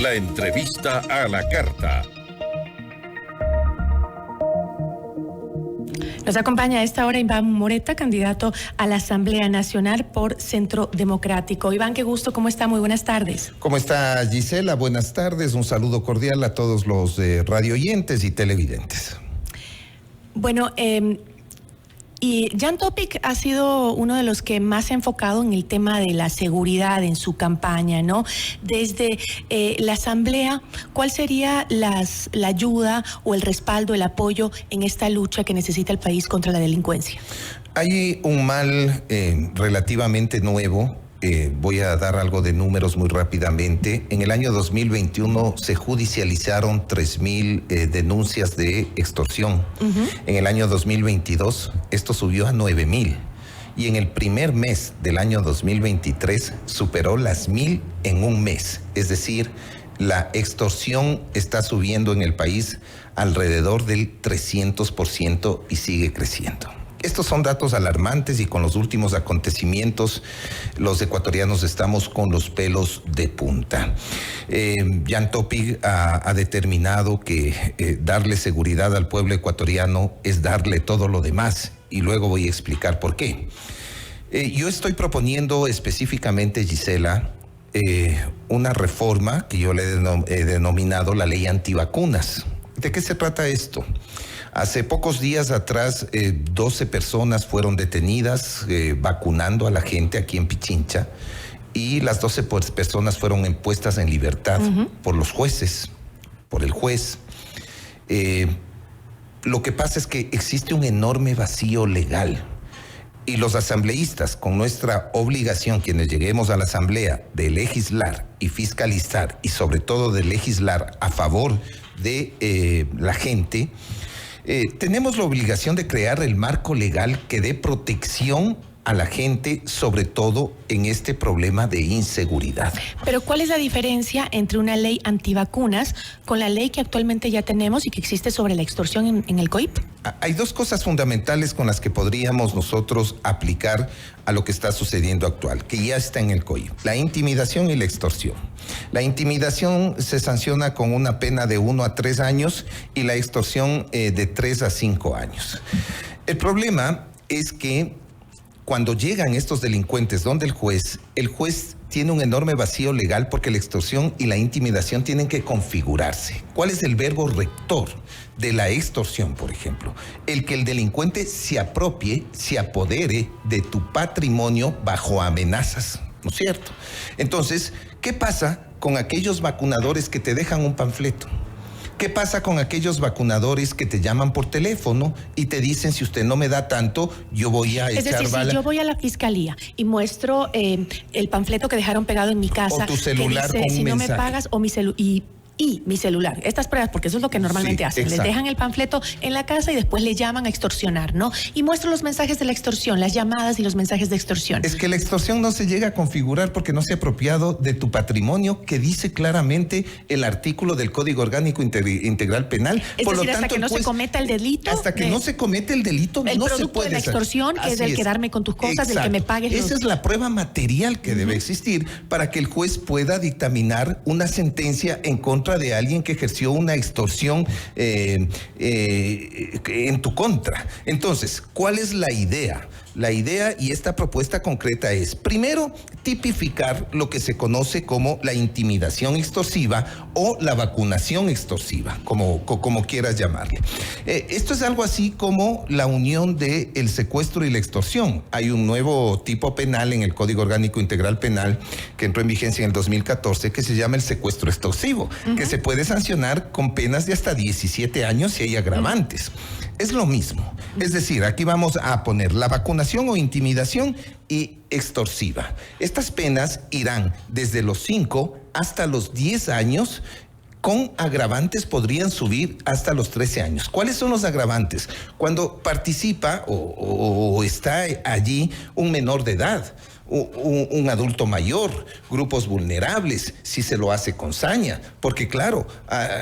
La entrevista a la carta. Nos acompaña a esta hora Iván Moreta, candidato a la Asamblea Nacional por Centro Democrático. Iván, qué gusto, ¿cómo está? Muy buenas tardes. ¿Cómo está, Gisela? Buenas tardes, un saludo cordial a todos los radioyentes y televidentes. Bueno, y Jan Topic ha sido uno de los que más se ha enfocado en el tema de la seguridad en su campaña, ¿no? Desde la Asamblea, ¿cuál sería la ayuda o el respaldo, el apoyo en esta lucha que necesita el país contra la delincuencia? Hay un mal relativamente nuevo. Voy a dar algo de números muy rápidamente. En el año 2021 se judicializaron 3,000 denuncias de extorsión. En el año 2022 esto subió a 9,000. Y en el primer mes del año 2023 superó las 1,000 en un mes. Es decir, la extorsión está subiendo en el país alrededor del 300% y sigue creciendo. Estos son datos alarmantes y con los últimos acontecimientos los ecuatorianos estamos con los pelos de punta. Jan Topic ha determinado que darle seguridad al pueblo ecuatoriano es darle todo lo demás y luego voy a explicar por qué. Yo estoy proponiendo específicamente, Gisela, una reforma que yo le he denominado la ley antivacunas. ¿De qué se trata esto? Hace pocos días atrás, 12 personas fueron detenidas vacunando a la gente aquí en Pichincha y las 12 personas fueron puestas en libertad por los jueces, por el juez. Lo que pasa es que existe un enorme vacío legal y los asambleístas, con nuestra obligación, quienes lleguemos a la asamblea, de legislar y fiscalizar y sobre todo de legislar a favor de la gente, tenemos la obligación de crear el marco legal que dé protección a la gente, sobre todo en este problema de inseguridad. Pero ¿cuál es la diferencia entre una ley antivacunas con la ley que actualmente ya tenemos y que existe sobre la extorsión en el COIP? Hay dos cosas fundamentales con las que podríamos nosotros aplicar a lo que está sucediendo actual, que ya está en el COIP: la intimidación y la extorsión. La intimidación se sanciona con una pena de 1 a 3 años y la extorsión de 3 a 5 años. El problema es que cuando llegan estos delincuentes donde el juez tiene un enorme vacío legal porque la extorsión y la intimidación tienen que configurarse. ¿Cuál es el verbo rector de la extorsión, por ejemplo? El que el delincuente se apropie, se apodere de tu patrimonio bajo amenazas, ¿no es cierto? Entonces, ¿qué pasa con aquellos vacunadores que te dejan un panfleto? ¿Qué pasa con aquellos vacunadores que te llaman por teléfono y te dicen, si usted no me da tanto, yo voy a echar bala? Si yo voy a la fiscalía y muestro el panfleto que dejaron pegado en mi casa, o tu celular que dice, con si un no mensaje. me pagas, o mi celular y mi celular, estas pruebas, porque eso es lo que normalmente hacen, exacto. Les dejan el panfleto en la casa y después le llaman a extorsionar, ¿no? Y muestro los mensajes de la extorsión, las llamadas y los mensajes de extorsión. Es que la extorsión no se llega a configurar porque no se ha apropiado de tu patrimonio, que dice claramente el artículo del Código Orgánico Integral Penal. Es Por decir, lo tanto, hasta que no se cometa el delito. Hasta que no se comete el delito, el no se producto puede de la extorsión, que es el quedarme con tus cosas, Exacto. el que me pagues. Esa es la prueba material que debe existir para que el juez pueda dictaminar una sentencia en contra de alguien que ejerció una extorsión en tu contra. Entonces, ¿cuál es la idea? La idea y esta propuesta concreta es, primero, tipificar lo que se conoce como la intimidación extorsiva o la vacunación extorsiva, como quieras llamarle. Esto es algo así como la unión del secuestro y la extorsión. Hay un nuevo tipo penal en el Código Orgánico Integral Penal que entró en vigencia en el 2014 que se llama el secuestro extorsivo, que se puede sancionar con penas de hasta 17 años si hay agravantes. Es lo mismo. Es decir, aquí vamos a poner la vacunación o intimidación y extorsiva. Estas penas irán desde los 5 hasta los 10 años. Con agravantes podrían subir hasta los 13 años. ¿Cuáles son los agravantes? Cuando participa o está allí un menor de edad, un adulto mayor, grupos vulnerables, si se lo hace con saña. Porque claro,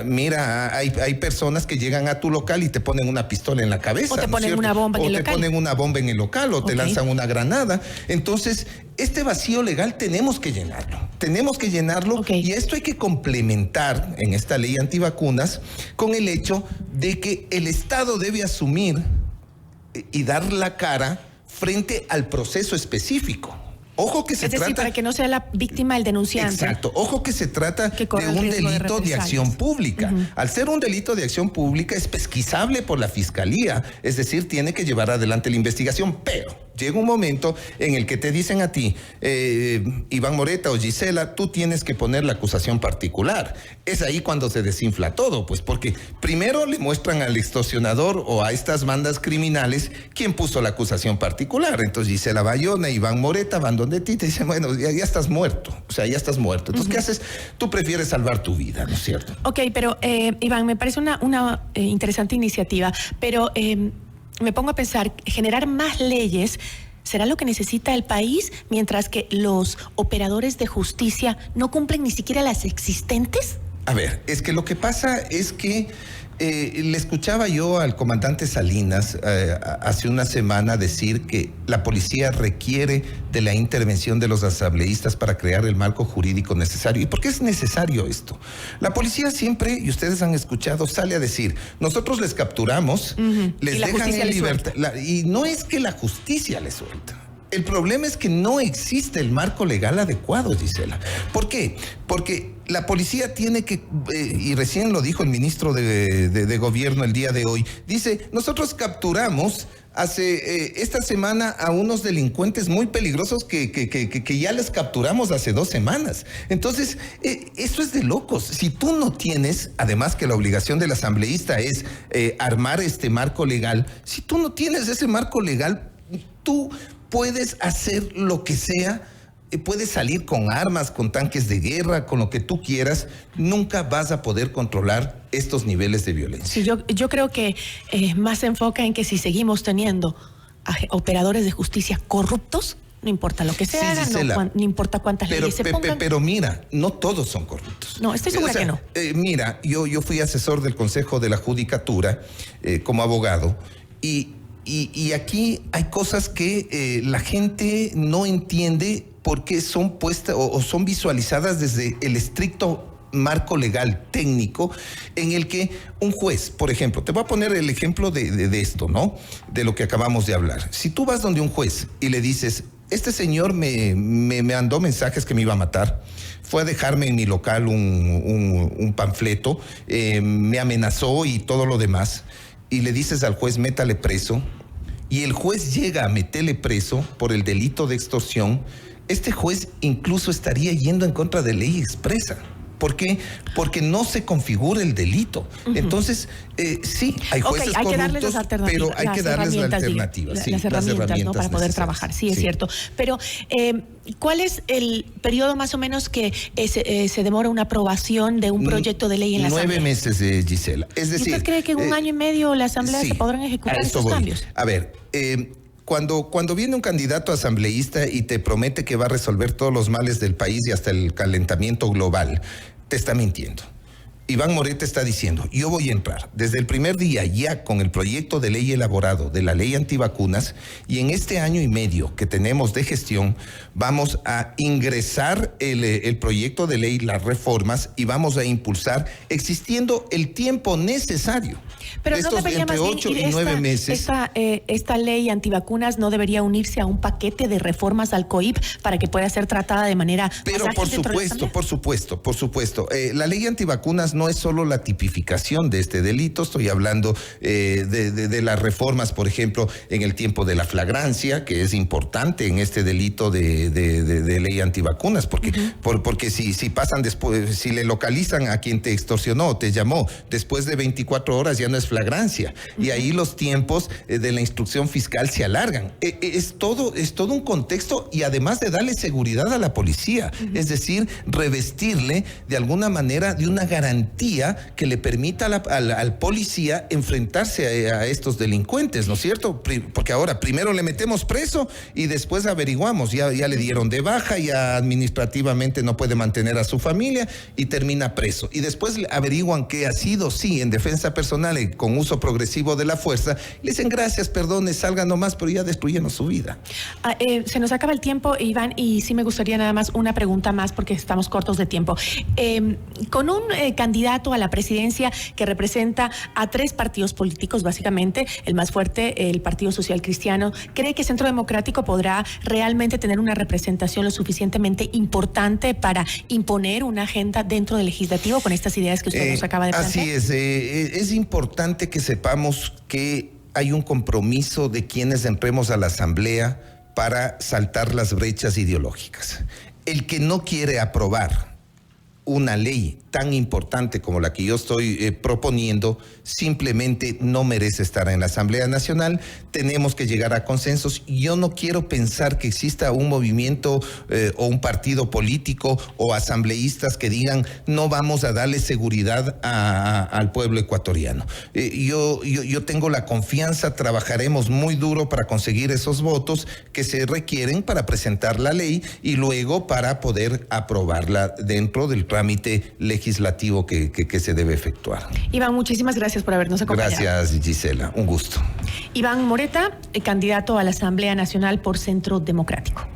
mira, hay personas que llegan a tu local y te ponen una pistola en la cabeza. O te ponen una bomba en el local. O te ponen una bomba en el local o te lanzan una granada. Entonces, este vacío legal tenemos que llenarlo, Okay. Y esto hay que complementar en esta ley antivacunas con el hecho de que el Estado debe asumir y dar la cara frente al proceso específico. Ojo que se Es decir, trata... para que no sea la víctima el denunciante. Exacto. Ojo que se trata Que de corre el un riesgo de delito de represalias. acción pública. Al ser un delito de acción pública es pesquisable por la Fiscalía, es decir, tiene que llevar adelante la investigación, pero llega un momento en el que te dicen a ti, Iván Moreta o Gisela, tú tienes que poner la acusación particular. Es ahí cuando se desinfla todo, pues porque primero le muestran al extorsionador o a estas bandas criminales quién puso la acusación particular. Entonces Gisela Bayona, Iván Moreta van donde ti, te dicen, bueno, ya estás muerto, o sea, ya estás muerto. Entonces, ¿qué haces? Tú prefieres salvar tu vida, ¿no es cierto? Ok, pero Iván, me parece una interesante iniciativa, pero me pongo a pensar, generar más leyes será lo que necesita el país, mientras que los operadores de justicia no cumplen ni siquiera las existentes. A ver, es que lo que pasa es que le escuchaba yo al comandante Salinas hace una semana decir que la policía requiere de la intervención de los asambleístas para crear el marco jurídico necesario. ¿Y por qué es necesario esto? La policía siempre, y ustedes han escuchado, sale a decir, nosotros les capturamos, les dejan en libertad. Y no es que la justicia les suelta. El problema es que no existe el marco legal adecuado, Gisela. ¿Por qué? Porque la policía tiene que, y recién lo dijo el ministro de Gobierno el día de hoy, dice, nosotros capturamos esta semana a unos delincuentes muy peligrosos que ya les capturamos hace 2 semanas. Entonces, eso es de locos. Si tú no tienes, además que la obligación del asambleísta es armar este marco legal, si tú no tienes ese marco legal, tú puedes hacer lo que sea, puedes salir con armas, con tanques de guerra, con lo que tú quieras, nunca vas a poder controlar estos niveles de violencia. Sí, yo creo que más se enfoca en que si seguimos teniendo operadores de justicia corruptos, no importa lo que se haga, no importa cuántas leyes se pongan. Pero mira, no todos son corruptos. No, estoy segura que no. Mira, yo fui asesor del Consejo de la Judicatura como abogado y aquí hay cosas que la gente no entiende porque son puestas o son visualizadas desde el estricto marco legal técnico en el que un juez, por ejemplo, te voy a poner el ejemplo de esto, ¿no? De lo que acabamos de hablar. Si tú vas donde un juez y le dices, este señor me mandó mensajes que me iba a matar, fue a dejarme en mi local un panfleto, me amenazó y todo lo demás, y le dices al juez, métale preso, y el juez llega a meterle preso por el delito de extorsión, este juez incluso estaría yendo en contra de ley expresa. ¿Por qué? Porque no se configura el delito. Entonces, sí, hay jueces hay que darles corruptos, las alternativas, pero hay que darles las alternativas. Las herramientas, ¿no? Para poder trabajar, sí, es cierto. Pero, ¿cuál es el periodo más o menos que se demora una aprobación de un proyecto de ley en la Asamblea? 9 meses, Gisela. Es decir, ¿y usted cree que en un año y medio la Asamblea se podrán ejecutar estos cambios? A ver, cuando viene un candidato asambleísta y te promete que va a resolver todos los males del país y hasta el calentamiento global, te está mintiendo. Iván Moreta está diciendo, yo voy a entrar desde el primer día ya con el proyecto de ley elaborado de la ley antivacunas y en este año y medio que tenemos de gestión vamos a ingresar el proyecto de ley, las reformas y vamos a impulsar existiendo el tiempo necesario. Pero no debería entre más bien 8 y 9 meses. Esta ley antivacunas no debería unirse a un paquete de reformas al COIP para que pueda ser tratada de manera Pero más ágil dentro de la Asamblea. por supuesto. La ley antivacunas no es solo la tipificación de este delito, estoy hablando de las reformas, por ejemplo, en el tiempo de la flagrancia, que es importante en este delito de ley antivacunas, porque, porque si pasan después, si le localizan a quien te extorsionó, te llamó, después de 24 horas ya no es flagrancia, y ahí los tiempos de la instrucción fiscal se alargan. Es todo un contexto y además de darle seguridad a la policía, es decir, revestirle de alguna manera de una garantía garantía que le permita al policía enfrentarse a estos delincuentes, ¿no es cierto? Porque ahora primero le metemos preso y después averiguamos, ya le dieron de baja, ya administrativamente no puede mantener a su familia y termina preso. Y después averiguan que ha sido, sí, en defensa personal y con uso progresivo de la fuerza, le dicen gracias, perdone, salga nomás, pero ya destruyeron su vida. Se nos acaba el tiempo, Iván, y sí me gustaría nada más una pregunta más porque estamos cortos de tiempo. Con un candidato a la presidencia que representa a 3 partidos políticos, básicamente, el más fuerte, el Partido Social Cristiano, ¿cree que Centro Democrático podrá realmente tener una representación lo suficientemente importante para imponer una agenda dentro del legislativo con estas ideas que usted nos acaba de plantear? Así es importante que sepamos que hay un compromiso de quienes entremos a la Asamblea para saltar las brechas ideológicas. El que no quiere aprobar una ley tan importante como la que yo estoy proponiendo, simplemente no merece estar en la Asamblea Nacional. Tenemos que llegar a consensos. Yo no quiero pensar que exista un movimiento o un partido político o asambleístas que digan no vamos a darle seguridad al pueblo ecuatoriano. Yo tengo la confianza, trabajaremos muy duro para conseguir esos votos que se requieren para presentar la ley y luego para poder aprobarla dentro del trámite legislativo que se debe efectuar. Iván, muchísimas gracias por habernos acompañado. Gracias, Gisela. Un gusto. Iván Moreta, candidato a la Asamblea Nacional por Centro Democrático.